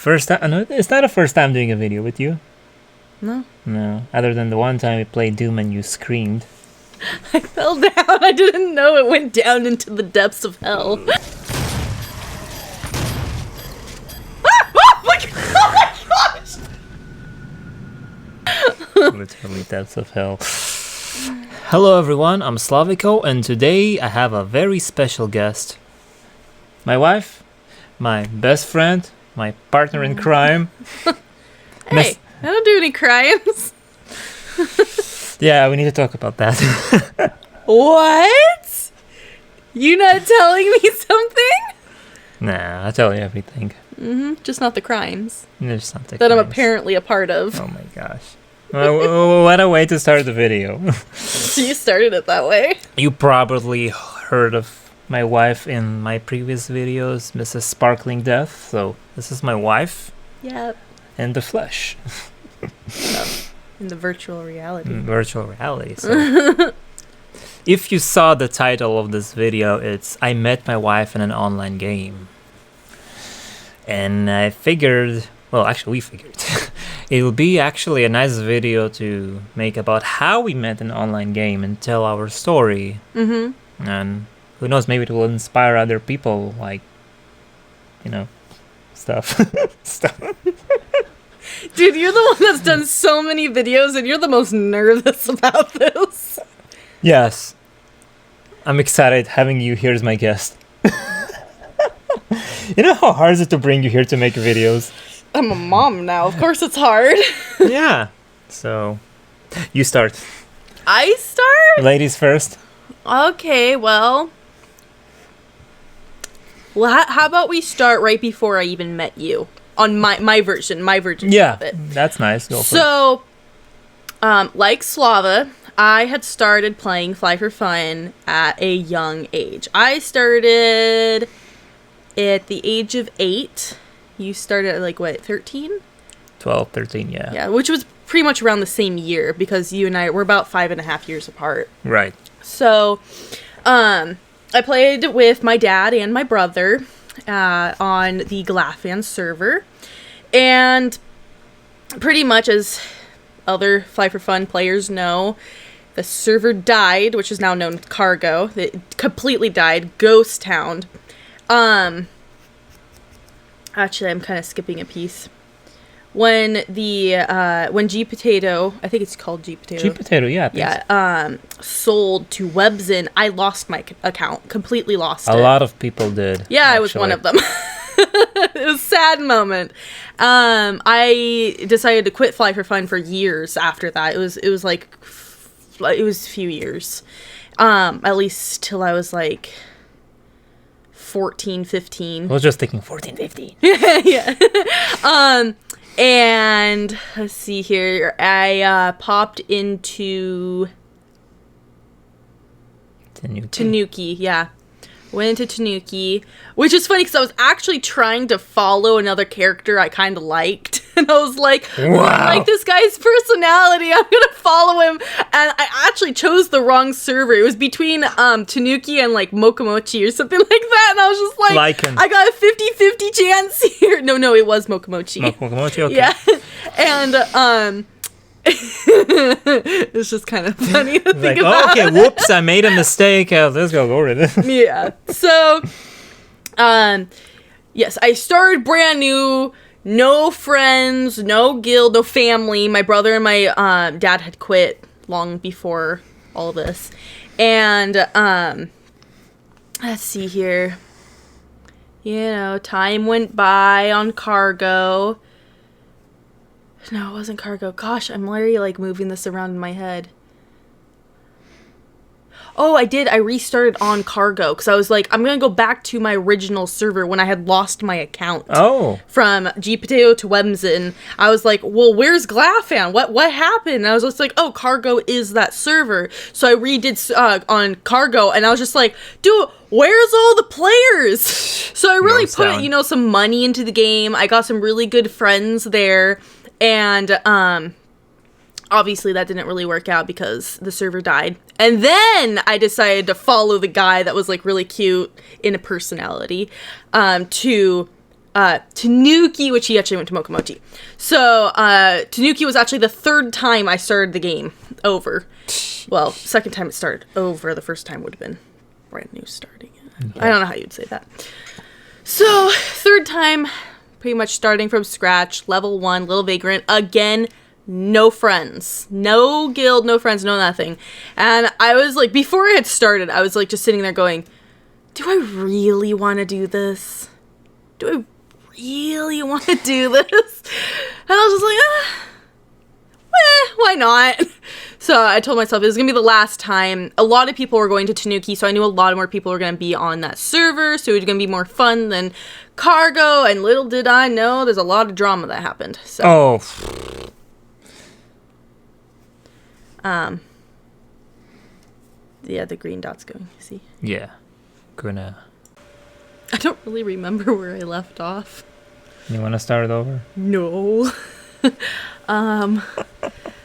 First time? No, it's not the first time doing a video with you. No. No, other than the one time we played Doom and you screamed. I fell down. I didn't know it went down into the depths of hell. Oh my gosh! Literally depths of hell. Hello everyone, I'm Slavico, and today I have a very special guest. My wife, my best friend, my partner in crime. Hey, I don't do any crimes. Yeah, we need to talk about that. What? You not telling me something? Nah, I'll tell you everything. Just not the crimes There's something that I'm apparently a part of. Oh my gosh. What a way to start the video. You started it that way. You probably heard of my wife in my previous videos, Mrs. Sparkling Death. So this is my wife Yep. in the flesh. In the virtual reality. Virtual reality. So if you saw the title of this video, it's I Met My Wife in an Online Game. And I figured, well, actually we figured, it will be actually a nice video to make about how we met in an online game and tell our story. And who knows, maybe it will inspire other people, like, you know, stuff. Dude, you're the one that's done so many videos and you're the most nervous about this. Yes. I'm excited having you here as my guest. You know how hard is it to bring you here to make videos? I'm a mom now. Of course it's hard. Yeah. So, you start. I start? Ladies first. Okay, well, how about we start right before I even met you? On my version Yeah, of it. that's nice. Go for it. So, like Slava, I had started playing Fly for Fun at a young age. I started at the age of 8. You started at, like, what, 13? 12, 13, yeah. Yeah, which was pretty much around the same year because you and I were about 5.5 years apart. Right. So, I played with my dad and my brother on the Glafan server. And pretty much as other Fly for Fun players know, the server died, which is now known as Cargo. It completely died. Ghost Town. Actually, I'm kind of skipping a piece. When G Potato, I think it's called G Potato. G Potato, yeah. Yeah, sold to Webzen, I lost my account. Completely lost it. A lot of people did. Yeah, actually. I was one of them. It was a sad moment. I decided to quit Fly for Fun for years after that. It was a few years. At least till I was like 14, 15. I was just thinking 14, 15. Yeah. And let's see here. I popped into Tanuki, yeah. Went into Tanuki, which is funny because I was actually trying to follow another character I kind of liked. And I was like, wow. I like this guy's personality. I'm going to follow him. And I actually chose the wrong server. It was between Tanuki and like Mokomochi or something like that. And I was just like, I got a 50-50 chance here. No, it was Mokomochi. Mokomochi, okay. Yeah. And it's just kind of funny to think about. Okay, whoops, I made a mistake. Let's go with it. Yeah. So, yes, I started brand new. No friends, no guild, no family. My brother and my dad had quit long before all this. And let's see here. You know, time went by on Cargo. No, it wasn't Cargo. Gosh, I'm literally like moving this around in my head. Oh, I did. I restarted on Cargo because I was like, I'm going to go back to my original server when I had lost my account. Oh. From G Potato to Webzen. I was like, well, where's Glafan? What happened? And I was just like, oh, Cargo is that server. So I redid on Cargo and I was just like, dude, where's all the players? So I really put, some money into the game. I got some really good friends there. And, obviously that didn't really work out because the server died. And then I decided to follow the guy that was like really cute in a personality to Tanuki, which he actually went to Mokomochi. So, Tanuki was actually the third time I started the game over. Well, second time it started over. The first time would have been brand new starting it. Yeah. I don't know how you'd say that. So, third time, pretty much starting from scratch, level 1, Little Vagrant. Again, no friends. No guild, no friends, no nothing. And I was like, before I had started, I was like just sitting there going, do I really want to do this? Do I really want to do this? And I was just like, why not? So I told myself it was going to be the last time. A lot of people were going to Tanuki, so I knew a lot more people were going to be on that server, so it was going to be more fun than Cargo, and little did I know there's a lot of drama that happened. So. Oh. Yeah, the green dot's going, see? Yeah. Gonna. I don't really remember where I left off. You want to start it over? No.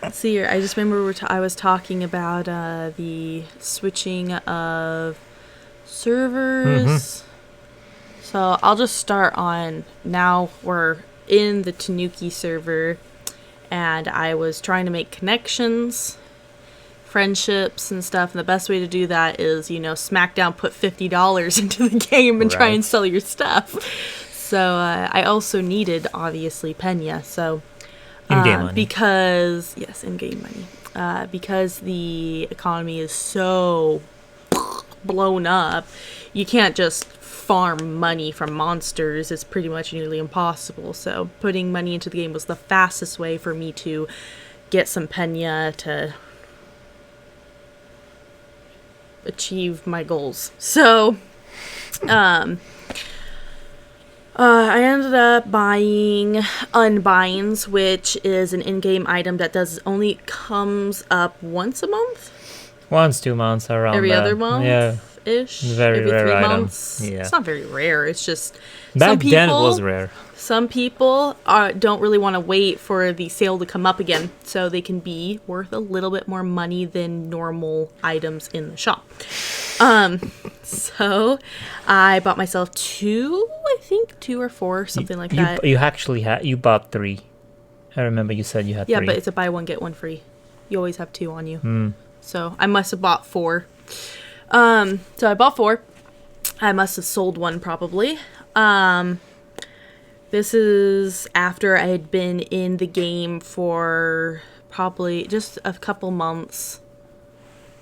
Let's see here. I just remember I was talking about the switching of servers. Mm-hmm. So I'll just start on, now we're in the Tanuki server, and I was trying to make connections, friendships and stuff, and the best way to do that is, SmackDown put $50 into the game and try and sell your stuff. So I also needed, obviously, Pena. So in-game money. Because, yes, in-game money. Because the economy is so blown up, you can't just farm money from monsters. It's pretty much nearly impossible. So putting money into the game was the fastest way for me to get some Pena to achieve my goals. So, I ended up buying Unbinds, which is an in-game item that only comes up once a month? Once, 2 months, around every that. other month? Yeah. Ish. Very every rare 3 item. months. Yeah. It's not very rare. It's just Back then it was rare. Some people don't really want to wait for the sale to come up again, so they can be worth a little bit more money than normal items in the shop. So I bought myself 2 or 4, something like that. You actually you bought 3. I remember you said you had 3. Yeah, but it's a buy one get one free. You always have 2 on you. So I must have bought 4. So I bought 4. I must have sold 1 probably. This is after I had been in the game for probably just a couple months.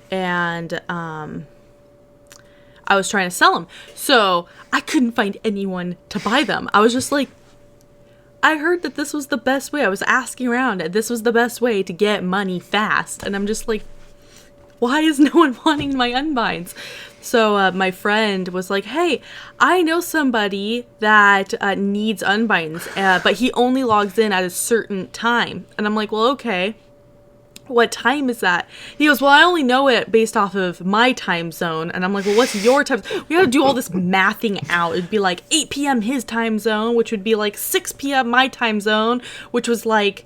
And I was trying to sell them. So I couldn't find anyone to buy them. I was just like, I heard that this was the best way. I was asking around, and this was the best way to get money fast. And I'm just like, why is no one wanting my Unbinds? So my friend was like, hey, I know somebody that needs Unbinds, but he only logs in at a certain time. And I'm like, well, okay. What time is that? He goes, well, I only know it based off of my time zone. And I'm like, well, what's your time? We gotta do all this mathing out. It'd be like 8 p.m. his time zone, which would be like 6 p.m. my time zone, which was like,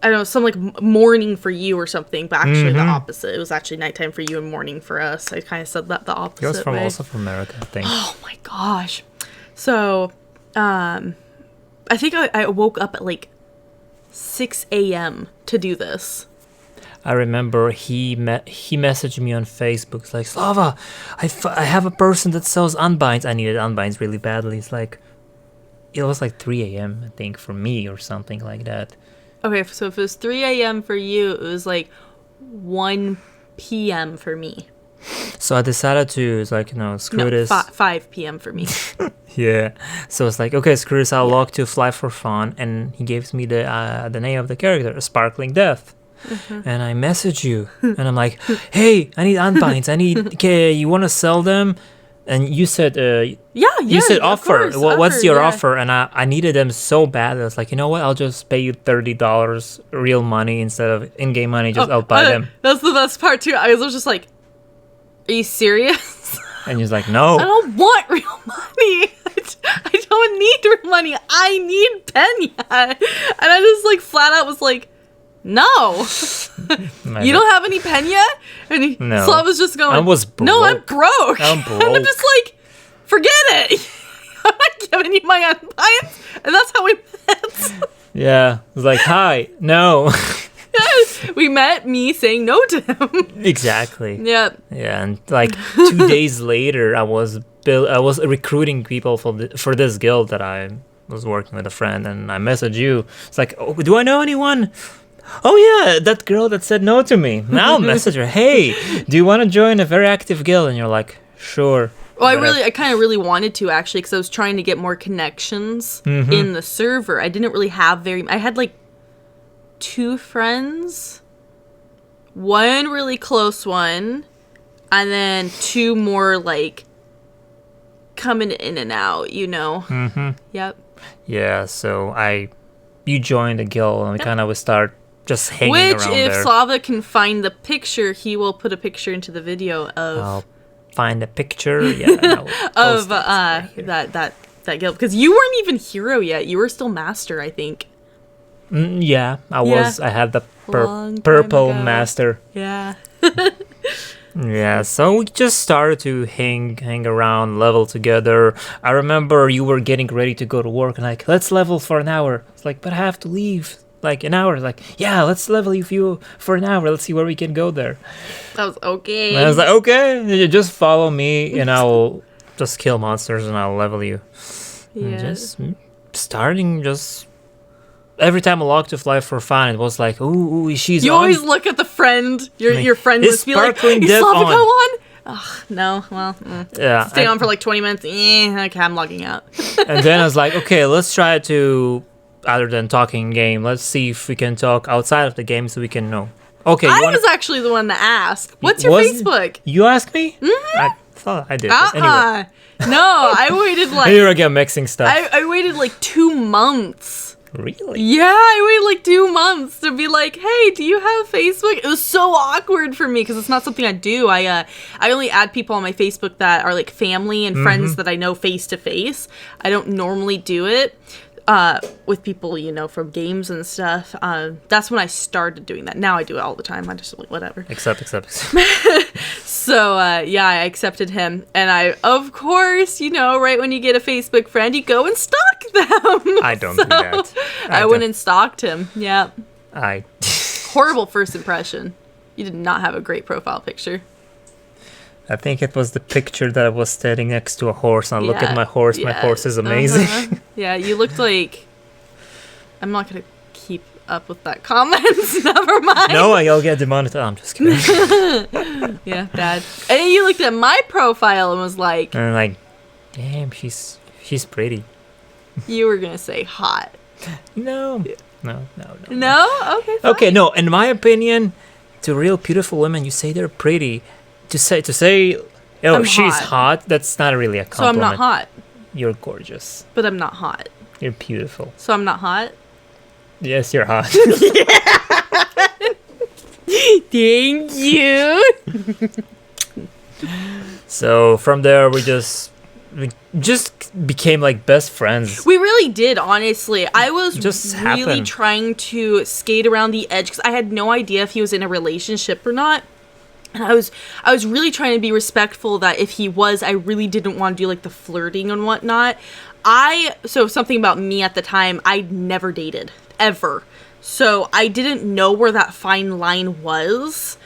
I don't know, some like morning for you or something, but actually the opposite. It was actually nighttime for you and morning for us. I kind of said that the opposite He was way. also from America, I think. Oh my gosh. So, I think I woke up at like 6 a.m. to do this. I remember he messaged me on Facebook. It's like, Slava, I have a person that sells Unbinds. I needed Unbinds really badly. It's like, it was like 3 a.m. I think for me or something like that. Okay, so if it was 3 a.m. for you, it was like 1 p.m. for me. So I decided to, screw this. 5 p.m. for me. Yeah. So it's like, okay, screw this. I'll log to Fly for Fun. And he gives me the name of the character, Sparkling Death. And I message you. And I'm like, hey, I need Unbinds. You want to sell them? And you said, you said offer. What's your offer? And I needed them so bad. I was like, you know what? I'll just pay you $30 real money instead of in-game money. I'll buy them. That's the best part too. I was just like, are you serious? And he's like, no. I don't want real money. I don't need real money. I need Pena. And I just like flat out was like, no. You don't have any Pena? And no. Slav was just going, I was broke. no, I'm broke. I'm broke. I'm just like, forget it. giving you my unpines, and that's how we met. Yeah, it's like, hi, no. We met me saying no to him. Exactly. Yeah. Yeah, and like 2 days later, I was recruiting people for this guild that I was working with a friend, and I messaged you. It's like, oh, do I know anyone? Oh yeah, that girl that said no to me. Now I'll message her. Hey, do you want to join a very active guild? And you're like, sure. Well, I kind of really wanted to, actually, because I was trying to get more connections in the server. I didn't really have I had like 2 friends, one really close one, and then 2 more like coming in and out, you know. Yep. Yeah, so you joined the guild, and we kind of would start just hanging Which, around if there. Slava can find the picture, he will put a picture into the video of I'll find a picture. Yeah, and I'll of post it right here. that guild, because you weren't even hero yet. You were still master, I think. Yeah, I was. I had the Long time purple ago. master. Yeah. Yeah, so we just started to hang around, level together. I remember you were getting ready to go to work, and like, let's level for an hour. It's like, but I have to leave like an hour. Like, yeah, let's level you for an hour. Let's see where we can go there. That was okay. And I was like, okay, you just follow me, and I'll just kill monsters, and I'll level you. And Yeah. just starting just. Every time I logged to Fly for Fun, it was like, ooh, she's You on. always look at the friend, your friend is must be like, Sparkling is Death Slavico on?" on? Ugh, no, well, Yeah, stay and- on for like 20 minutes. Okay, I'm logging out. And then I was like, okay, let's try to, other than talking game, let's see if we can talk outside of the game so we can know. Okay, I was actually the one to ask. What's your Was- Facebook? you asked me? I thought I did. But anyway, No, I waited like here again, mixing stuff. I waited like 2 months. Really? Yeah, I waited like 2 months to be like, hey, do you have Facebook? It was so awkward for me because it's not something I do. I only add people on my Facebook that are like family and friends that I know face to face. I don't normally do it with people, you know, from games and stuff. That's when I started doing that. Now I do it all the time. I just like, whatever. Except. So, yeah, I accepted him. And I, of course, you know, right when you get a Facebook friend, you go and stalk them. I don't do that. I went and stalked him. Yeah. I Horrible first impression. You did not have a great profile picture. think it was the picture that I was standing next to a horse, and I look at my horse. My yeah, horse is amazing. Yeah, you looked like... I'm not going to keep up with that comment. Never mind. No, I'll get demonetized. I'm just kidding. Yeah, bad. And then you looked at my profile and was like, And I'm like, damn, she's pretty. you were going to say hot. No. No. No? Okay, fine. Okay, no. In my opinion, to real beautiful women, you say they're pretty. To say, oh, I'm she's hot. hot. That's not really a So I'm compliment. not hot. You're gorgeous. But I'm not hot. You're beautiful. So I'm not hot? Yes, you're hot. Thank you. So from there, we just became like best friends. We really did, honestly. I was Just really happened. trying to skate around the edge because I had no idea if he was in a relationship or not. And I was really trying to be respectful that if he was, I really didn't want to do like the flirting and whatnot. So something about me at the time, I'd never dated, ever. So I didn't know where that fine line was.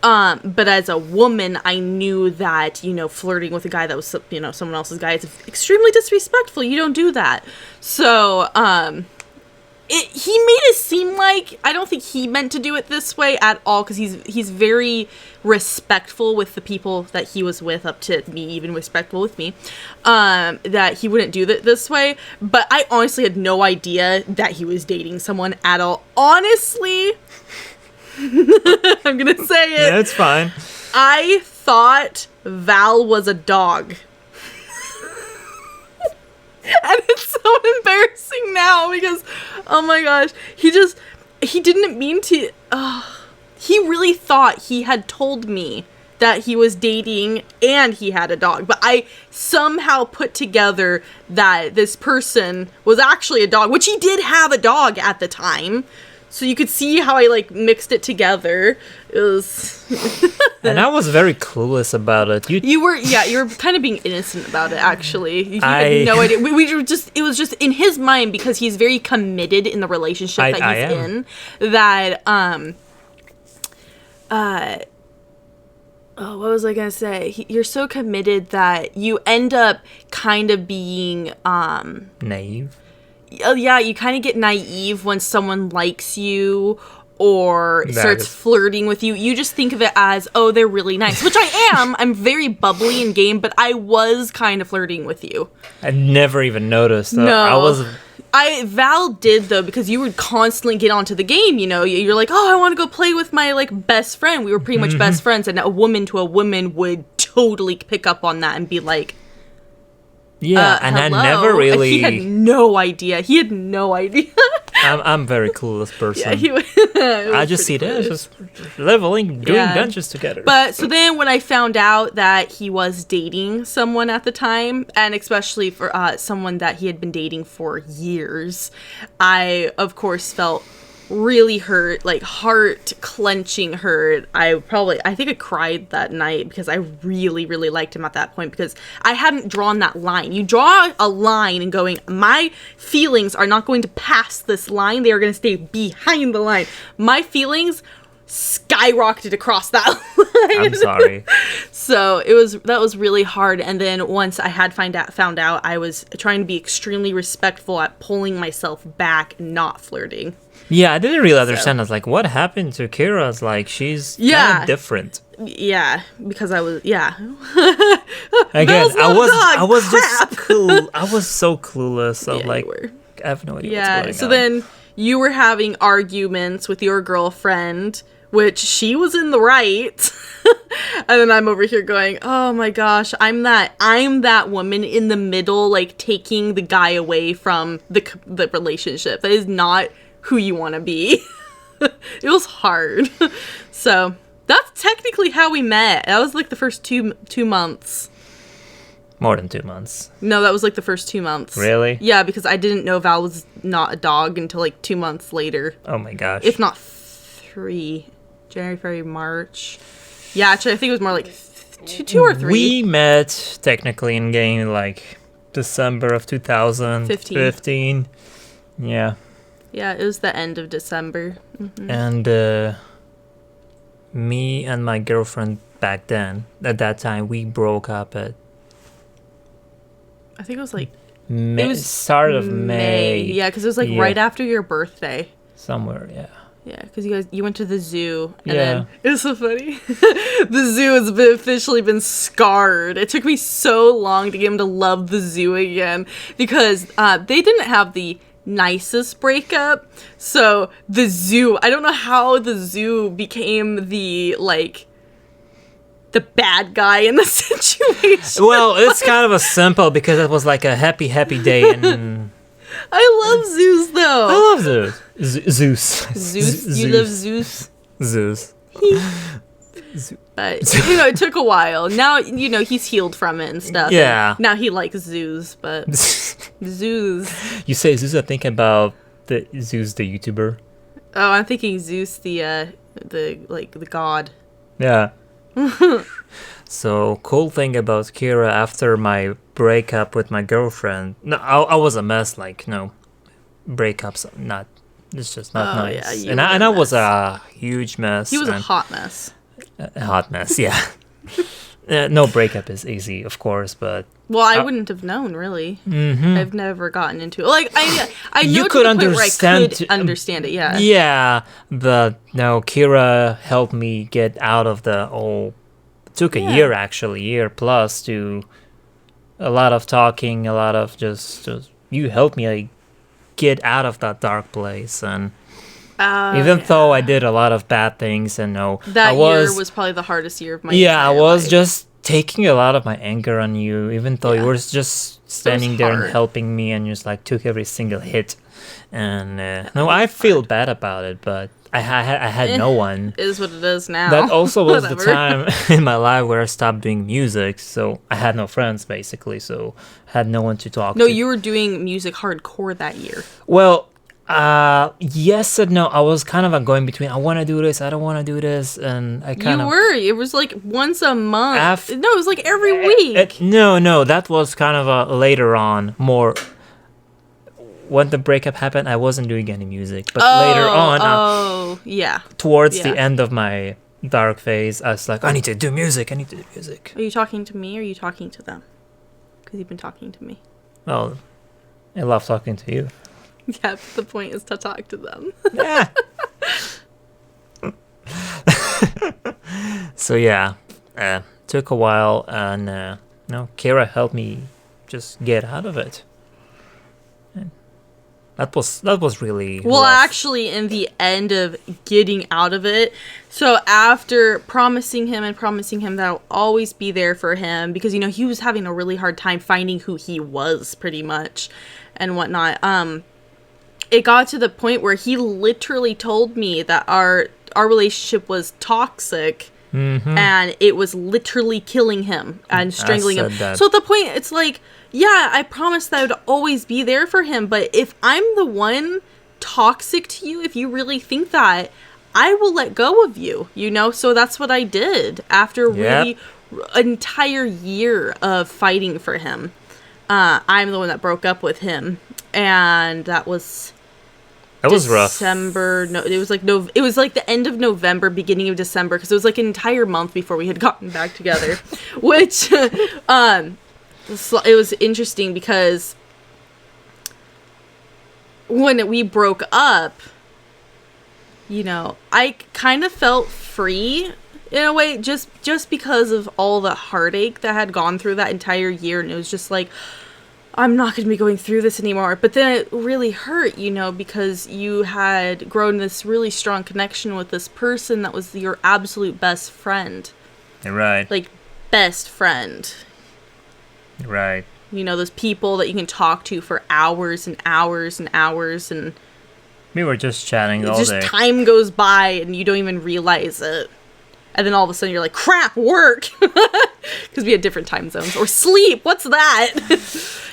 But as a woman, I knew that, you know, flirting with a guy that was, you know, someone else's guy is extremely disrespectful. You don't do that. So, he made it seem like, I don't think he meant to do it this way at all, because he's very respectful with the people that he was with, up to me, even respectful with me, that he wouldn't do that this way. But I honestly had no idea that he was dating someone at all. Honestly, I'm gonna say it. Yeah, it's fine. I thought Val was a dog. And it's so embarrassing now because, oh my gosh, he didn't mean to, he really thought he had told me that he was dating and he had a dog. But I somehow put together that this person was actually a dog, which he did have a dog at the time. So you could see how I like mixed it together. It was And I was very clueless about it. you were kind of being innocent about it actually. You I- had no idea. We were just it was just in his mind because he's very committed in the relationship that I he's am. in that oh, what was I gonna say? You're so committed that you end up kind of being Naive. oh yeah, you kind of get naive when someone likes you or That starts is- flirting with you. You just think of it as, oh, they're really nice, which I am. I'm very bubbly in game, but I was kind of flirting with you. I never even noticed. No. Val did though, because you would constantly get onto the game, you know. You're like, oh, I want to go play with my like best friend. We were pretty much best friends, and a woman to a woman would totally pick up on that and be like, Yeah, and hello? I never really. He had no idea. I'm very clueless person. Yeah, he was. I just see this, just leveling, doing Yeah. dungeons together. But so then when I found out that he was dating someone at the time, and especially for someone that he had been dating for years, I of course felt really hurt, like heart clenching hurt. I think I cried that night because I really, really liked him at that point because I hadn't drawn that line. You draw a line and going, my feelings are not going to pass this line. They are going to stay behind the line. My feelings skyrocketed across that line. I'm sorry. So that was really hard. And then once I had found out, I was trying to be extremely respectful at pulling myself back and not flirting. Yeah, I didn't really understand. I was like, what happened to Kira? It's like, she's kind Yeah. of different. Yeah, because I was Again, Bell's not a dog, I was crap. just cool. I was so clueless. So Yeah, like, you were. I have no idea Yeah, what's so going on. then you were having arguments with your girlfriend, which she was in the right. And then I'm over here going, oh my gosh, I'm that woman in the middle, like taking the guy away from the relationship. That is not who you want to be. It was hard. So that's technically how we met. That was like the first two months. More than 2 months. No, that was like the first 2 months. Really? Yeah, because I didn't know Val was not a dog until like 2 months later. Oh my gosh. If not 3. January, February, March. Yeah, actually, I think it was more like 2 or 3. We met technically in game like December of 2015. Yeah. Yeah, it was the end of December. Mhm. And me and my girlfriend back then, at that time, we broke up at I think it was like start of May. Yeah, because it was like Yeah. right after your birthday. Somewhere, yeah. Yeah, because you went to the zoo, and Yeah. then it was so funny. The zoo has officially been scarred. It took me so long to get him to love the zoo again because they didn't have the nicest breakup. So the zoo, I don't know how the zoo became the bad guy in the situation. Well, it's kind of a simple because it was like a happy day, and I love zoos though. I love Zeus. Zeus. Zeus, you love Zeus. Zeus. But it took a while. Now he's healed from it and stuff. Yeah. And now he likes zoos, but zoos. You say Zeus, I think about the Zeus, the YouTuber. Oh, I'm thinking Zeus, the god. Yeah. So cool thing about Kira after my breakup with my girlfriend. No, I was a mess. Like breakups, not. It's just not Oh, nice. yeah, you and were I a was mess. a huge mess. He was a and hot mess. a hot mess. Yeah. No breakup is easy, of course, but Well, I wouldn't have known really. I've never gotten into it. Like I know You to could the point where I understand- could understand it. Yeah. yeah. But no, Kira helped me get out of the whole. Took a Yeah. year actually, year plus to a lot of talking, a lot of just you helped me like, get out of that dark place, and even Yeah. though I did a lot of bad things, and That I year was probably the hardest year of my yeah, I entire was life. just taking a lot of my anger on you, even though you Yeah. were just standing there and hard. helping me, and just like took every single hit, and no, I feel bad about it, but I had no one. Is what it is now. That also was the Whatever. time in my life where I stopped doing music, so I had no friends basically, so I had no one to talk No, to. you were doing music hardcore that year. Well, Yes and no. I was kind of going between. I want to do this. I don't want to do this, and I kind You of. were. It was like once a month. Af- No, it was like every week. No. That was kind of later on. More. When the breakup happened, I wasn't doing any music, but later on, yeah. towards Yeah. the end of my dark phase, I was like, I need to do music. I need to do music. Are you talking to me or are you talking to them? Because you've been talking to me. Well, I love talking to you. Yeah, but the point is to talk to them. Yeah. So yeah, took a while, and Kira helped me just get out of it. And that was really Well, rough. actually, in the end of getting out of it, so after promising him that I'll always be there for him, because, he was having a really hard time finding who he was, pretty much, and whatnot, it got to the point where he literally told me that our relationship was toxic, and it was literally killing him and strangling him. said that. So at the point, it's like, yeah, I promised that I would always be there for him, but if I'm the one toxic to you, if you really think that, I will let go of you, So that's what I did after really an entire year of fighting for him. I'm the one that broke up with him, and that was rough. December. No, it was like it was like the end of November, beginning of December, because it was like an entire month before we had gotten back together. Which, it was interesting because when we broke up, I kind of felt free in a way, just because of all the heartache that had gone through that entire year, and it was just like, I'm not going to be going through this anymore. But then it really hurt, because you had grown this really strong connection with this person that was your absolute best friend. Right. Like, best friend. Right. Those people that you can talk to for hours and hours and hours, and We were just chatting all just day. time goes by and you don't even realize it. And then all of a sudden you're like, crap, work! Because we had different time zones. Or sleep, what's that?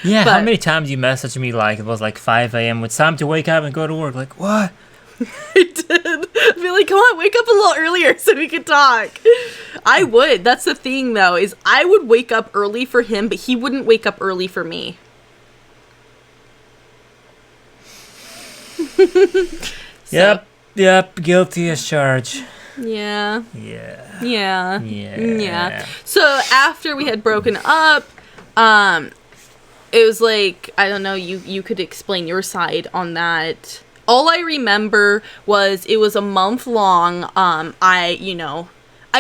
Yeah, how But- many times you messaged me like it was like 5 a.m. It's time to wake up and go to work? Like, what? I did. I'd be like, come on, wake up a little earlier so we could talk. I would. That's the thing, though, is I would wake up early for him, but he wouldn't wake up early for me. So, Yep, guilty as charged. Yeah. Yeah. Yeah. Yeah. So after we had broken up, it was like, I don't know, you could explain your side on that. All I remember was it was a month long. I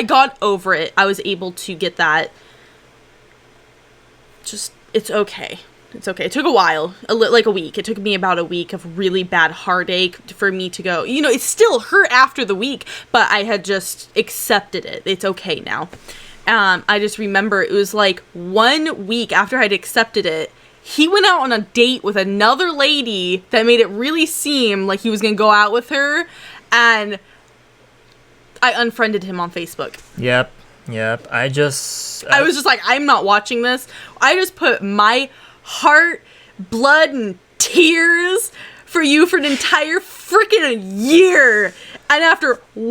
got over it. I was able to get that. Just, it's okay. It's okay. It took a while, like a week. It took me about a week of really bad heartache for me to go, it still hurt after the week, but I had just accepted it. It's okay now. I just remember it was like 1 week after I'd accepted it, he went out on a date with another lady that made it really seem like he was going to go out with her, and I unfriended him on Facebook. Yep. I was just like, I'm not watching this. I just put my heart, blood, and tears for you for an entire freaking year. And after 1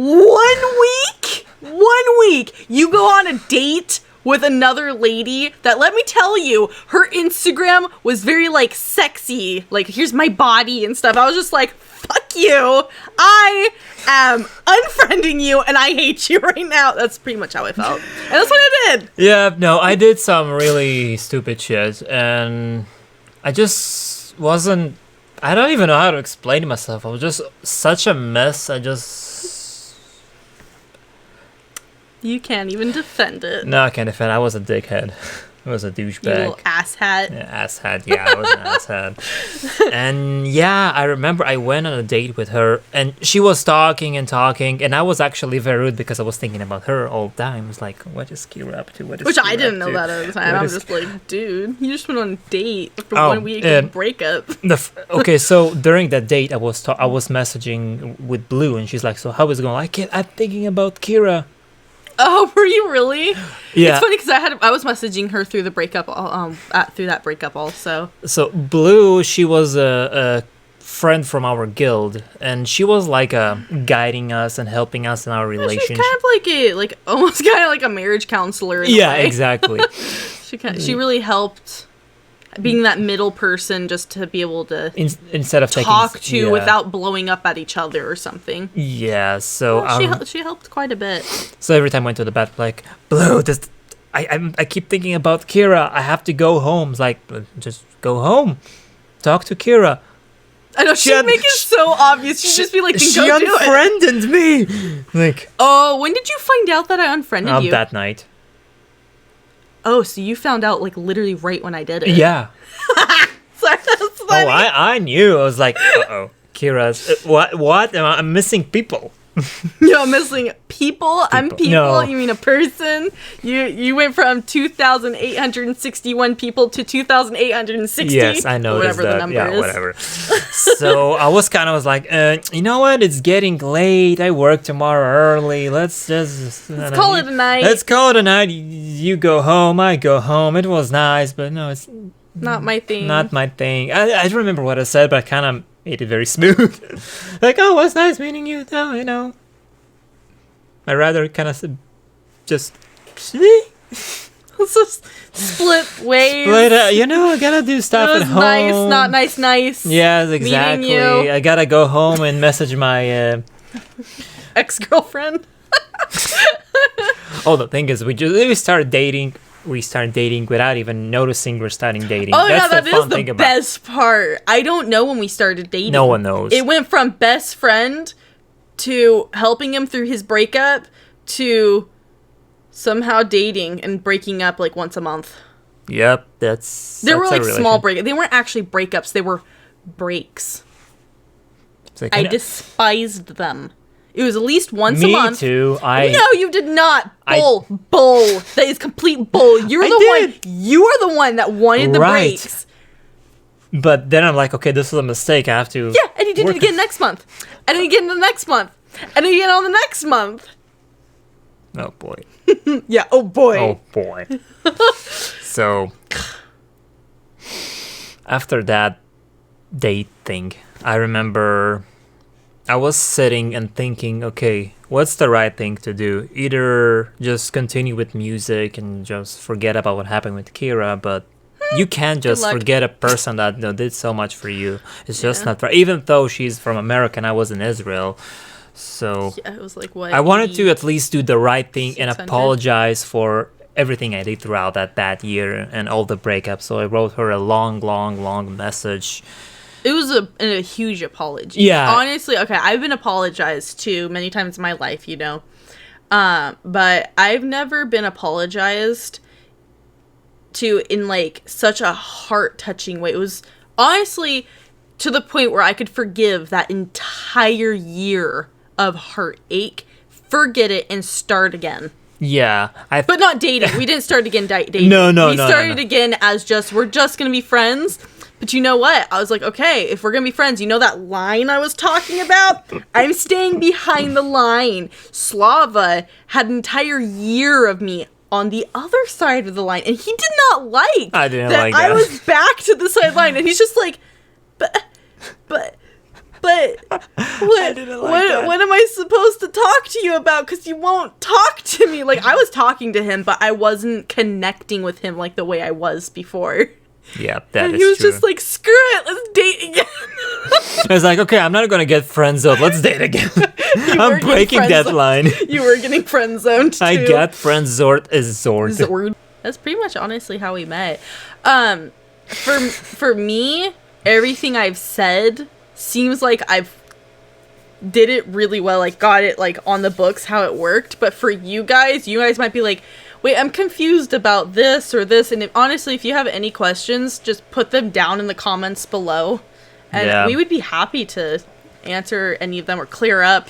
week, you go on a date with another lady that, let me tell you, her Instagram was very, like, sexy. Like, here's my body and stuff. I was just like, fuck you. I am unfriending you and I hate you right now. That's pretty much how I felt. And that's what I did. Yeah, no, I did some really stupid shit, and I just wasn't. I don't even know how to explain to myself. I was just such a mess. You can't even defend it. No, I can't defend. I was a dickhead. I was a You douchebag. little asshat. Yeah, asshat. Yeah, I was an asshat. And yeah, I remember I went on a date with her, and she was talking, and I was actually very rude because I was thinking about her all the time. I was like, what is Kira up to? What is Which Kira I didn't up know to? that at the time. What I'm is- just like, dude, you just went on a date for Oh, 1 week and- of breakup. Okay, so during that date, I was messaging with Blue, and she's like, "So how is it going?" I'm thinking about Kira. Oh, were you really? Yeah. It's funny because I was messaging her through the breakup, through that breakup also. So Blue, she was a friend from our guild, and she was like guiding us and helping us in our She's relationship. kind of like almost kind of like a marriage counselor. In a Yeah, way. exactly. She really helped being that middle person just to be able to Instead of talk taking, to without blowing up at each other or something. Yeah, so She helped quite a bit. so every time I went to the bed, like, Blue, I keep thinking about Kira. I have to go home. It's like, just go home. Talk to Kira. I know she'd make it so obvious. She'd just be like, then She go do it. unfriended me. Like, Oh, when did you find out that I unfriended you? that night. Oh, so you found out like literally right when I did it. Yeah. Sorry, that's funny. Oh, I knew. I was like, uh-oh. Kira's, what? I'm missing people. You're missing people. I'm people. No. You mean a person? You went from 2,861 people to 2,860. Yes, I know. Whatever the number is. Whatever. So I was like, you know what? It's getting late. I work tomorrow early. Let's just Call it a night. Let's call it a night. You go home. I go home. It was nice, but no, it's Not my thing. not my thing. I don't remember what I said, but I kind of made it very smooth. Like, oh, it was nice meeting you. No, you know. I rather kind of just Let's just split ways. But you know, I gotta do stuff It was at home. nice, not nice. Yes, Meeting exactly. you. I gotta go home and message my. Ex-girlfriend. Oh, the thing is, we started dating. We started dating without even noticing we're starting dating. Oh yeah, That's that fun is thing the about. best part. I don't know when we started dating. No one knows. It went from best friend to helping him through his breakup to somehow dating and breaking up like once a month. Yep, that's. There were that's a like small relation. breakups. They weren't actually breakups. They were breaks. It's like, I you know, despised them. It was at least once a Me month. too. No, you did not. I- Bull. That is complete bull. You're I the did. one. You are the one that wanted the Right. breaks. But then I'm like, okay, this is a mistake. I have to. Yeah, and you did work it again next month. And then again the next month. And then again on the next month. Oh boy. Yeah, oh boy. Oh boy. So after that date thing, I remember I was sitting and thinking, okay, what's the right thing to do? Either just continue with music and just forget about what happened with Kira, but you can't just luck. forget a person that did so much for you. It's just not fair. Even though she's from America and I was in Israel. So Yeah, it was like what? I wanted to at least do the right thing and 600? apologize for everything I did throughout that year and all the breakups. So I wrote her a long message. It was a huge apology. Yeah. Honestly, okay, I've been apologized to many times in my life, you know. But I've never been apologized to in like such a heart-touching way. It was honestly to the point where I could forgive that entire year of heartache, forget it, and start again. Yeah, But not dating. We didn't start again dating. No, We no, started no. again as we're just going to be friends. But you know what? I was like, okay, if we're going to be friends, you know that line I was talking about? I'm staying behind the line. Slava had an entire year of me on the other side of the line, and he did not like I didn't that like I that. was back to the sideline, and he's just like, but what, didn't like that. what am I supposed to talk to you about? Because you won't talk to me. Like, I was talking to him, but I wasn't connecting with him like the way I was before. yeah, that And is he was true. just like, screw it, let's date again. I was like, okay, I'm not gonna get friend zoned. Let's date again. were I'm getting breaking friend that zoned. line. You were getting friend zoned too. I got friend zoned as Zord. Zord. That's pretty much honestly how we met. For me, everything I've said seems like I've did it really well, like got it like on the books how it worked. But for you guys might be like, wait, I'm confused about this or this. And honestly, if you have any questions, just put them down in the comments below, and Yeah. we would be happy to answer any of them or clear up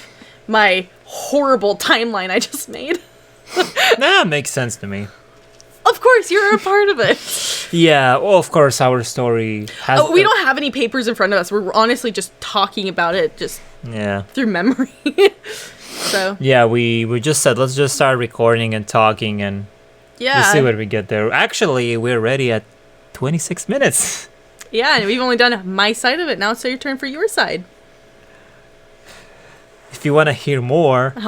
my horrible timeline I just made. That makes sense to me. Of course, you're a part of it. Yeah, well, of course, our story has. Oh, we don't have any papers in front of us. We're honestly just talking about it just Yeah. through memory. So, Yeah, we just said let's just start recording and talking and yeah. we'll see where we get there. Actually, we're ready at 26 minutes. Yeah, and we've only done my side of it. Now it's your turn for your side. If you want to hear more, Oh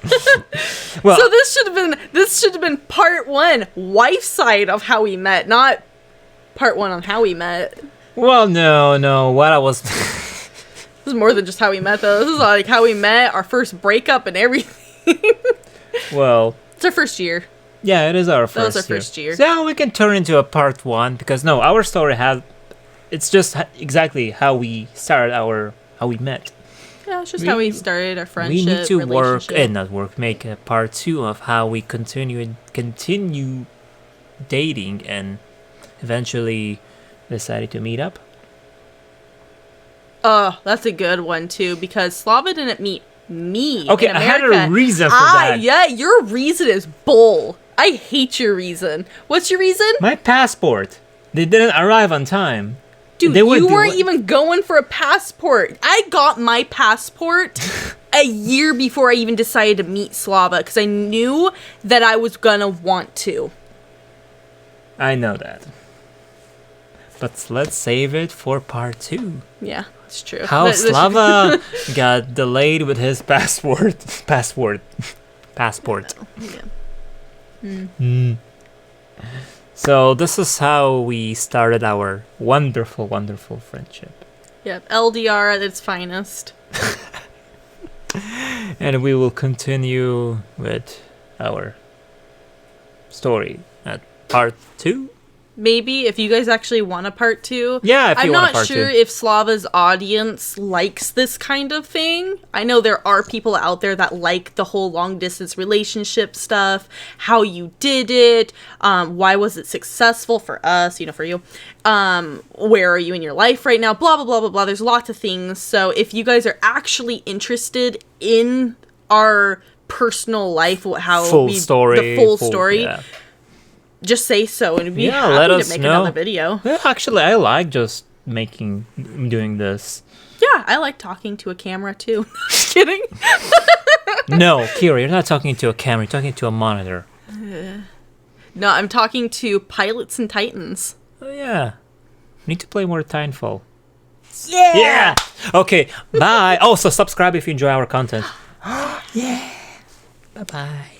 god. well, So this should have been part 1, wife's side of how we met, not part 1 on how we met. no. What I was, This is more than just how we met though. This is like how we met, our first breakup and everything. well, It's our first year. yeah, it is our first. That was our first year. So we can turn into a part 1 because no, our story has. It's just exactly how we started how we met. Yeah, it's just We- how we started our friendship. We need to work relationship. and not work. Make a part 2 of how we continue dating and eventually decided to meet up. Oh, that's a good one too, because Slava didn't meet me. Okay, in I had America. a reason for that. Yeah, your reason is bull. I hate your reason. What's your reason? My passport. They didn't arrive on time. Dude, They were you weren't deli- even going for a passport. I got my passport a year before I even decided to meet Slava because I knew that I was gonna want to. I know that. But let's save it for part 2. Yeah, it's true. How This- Slava got delayed with his passport. Yeah. So this is how we started our wonderful, wonderful friendship. Yep, LDR at its finest. And we will continue with our story at part 2. Maybe if you guys actually want a part 2. Yeah, if you I'm want a not part sure 2. if Slava's audience likes this kind of thing. I know there are people out there that like the whole long distance relationship stuff, how you did it, why was it successful for us, for you, where are you in your life right now, blah, blah, blah, blah, blah. There's lots of things. So if you guys are actually interested in our personal life, how Full the story. full story, Yeah. just say so and be Yeah, let happy us to make know. another video. Yeah, actually, I like just doing this. Yeah, I like talking to a camera too. Just kidding. No, Kira, you're not talking to a camera. You're talking to a monitor. No, I'm talking to pilots and titans. Oh, yeah. We need to play more Titanfall. Yeah. Yeah! Okay, bye. Also, subscribe if you enjoy our content. Yeah. Bye-bye.